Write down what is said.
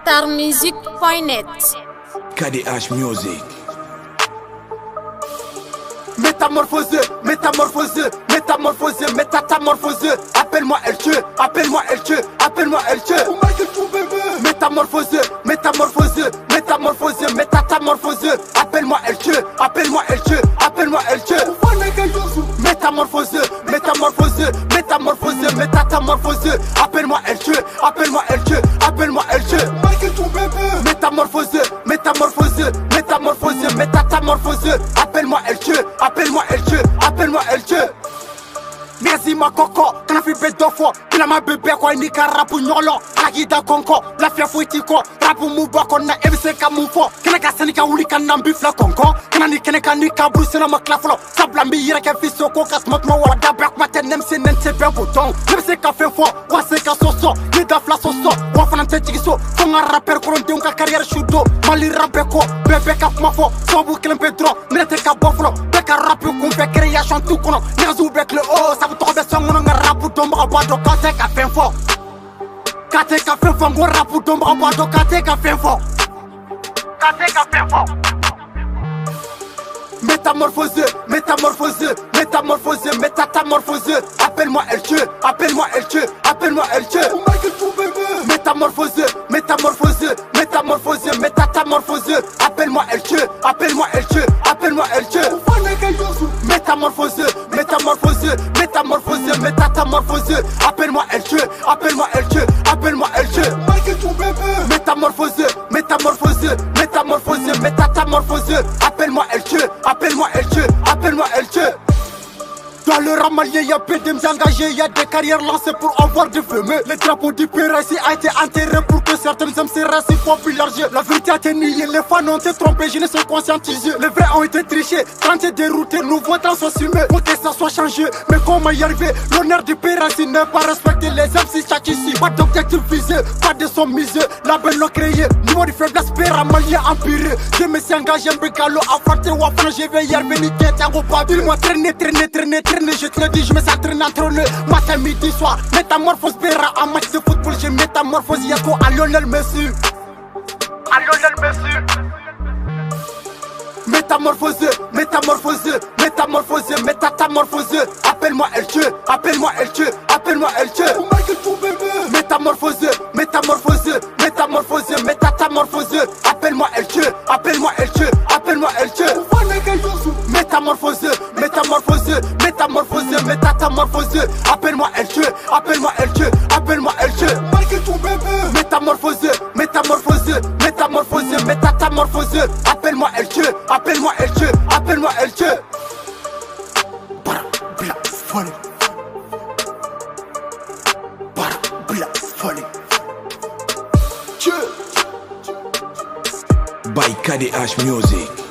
Qatarmusic.net. KDH Music. Métamorphosé, métamorphosé, métamorphosé, métamorphosé. Appelle-moi Elche, appelle-moi Elche, appelle-moi Elche. Métamorphosé, métamorphosé, métamorphosé, métamorphosé. Appelle-moi Elche, appelle-moi Elche, appelle-moi Elche. Métamorphosé, métamorphosé, métamorphosé, métamorphosé. Appelle-moi Elche, appelle-moi Elche, appelle-moi Elche. Métamorphosé, métamorphosé, métamorphosé, métamorphosé. Appelle-moi Elche, appelle-moi Elche, appelle-moi Elche. Merci ma coco, quand fait bédo fo, kila ma bébé quoi ni karapu nyolo, agida konko, la fia fuitiko, rapu mubako na MC kamufo, kana kasani ka uli kana mbifla konko, kana ni kene kani ka brusena ma klaflo, sablambi yira ka fiso ko kasmat no wada back maten MC nente be bouton, MC ka fe fo, wa se ka soso, ni da fla soso, wa fana te tigiso, fonga rapper koronde un ka carrière shudo, mali rabeko, bébé ka mafo, sobu kelen pedro, nete ka boflo, be ka rapu kun fe création tout kono, nyazu bek le o vous trouvez ça mon rapu tombe en bois de caté qu'a fait fort. Caté qu'a fait fort, mon rapu tombe en bois de caté qu'a fait fort. Caté qu'a fait fort. Métamorphosé, métamorphosé, métamorphosé, métamorphosé. Appelle-moi Elche, appelle-moi Elche, appelle-moi Elche. Métamorphosé, métamorphosé, métamorphosé, métamorphosé. Appelle-moi Elche, appelle-moi Elche, appelle-moi Elche. Métamorphosé, métamorphosé, métamorphosé, métamorphosé. Appelle-moi Elche, appelle-moi Elche, appelle-moi Elche. Métamorphosé, métamorphosé, métamorphosé, métamorphosé. Appelle-moi Elche, appelle-moi Elche, appelle-moi Elche. Dans le ramalien, y'a peu de m'engager, y'a des carrières lancées pour avoir des fumées. Le drapeau du PRC a été enterré pour que certains hommes se restent popularisés. La vérité a été niée, les fans ont été trompés, je ne suis conscientisé. Les vrais ont été trichés, tentés déroutés, nous votants sont sumés pour que ça soit changé. Mais comment y arriver? L'honneur du PRC n'est pas respecté, les MC chaque ici. Pas d'objectif visé, pas de somme misée. La belle l'ont créé, niveau de faiblesse, ramalien empiré. Je me suis engagé, un brigalo, affronté, wafan, je vais y revenir, tiens, pas. Dis-moi, traîner. Je te le dis, je me sens traîner entre le matin, midi, soir. Métamorphose Béra en match de football, j'ai métamorphose Yasko à Lionel Messi. À Lionel Messi. Métamorphosé, métamorphosé, métamorphosé, métamorphosé. Appelle-moi Elche, appelle-moi Elche, appelle-moi Elche. Métamorphosé, métamorphosé, métamorphosé, métamorphosé. Appelle-moi Elche, appelle-moi Elche, appelle-moi Elche. Métamorphosé, métamorphosé, métamorphosé, métamorphosé. Appelle-moi Elche, appelle-moi Elche, appelle-moi Elche. Métamorphosé, métamorphosé, métamorphosé, métamorphosé. Appelle-moi Elche, appelle-moi Elche, appelle-moi Elche. By KDH Music.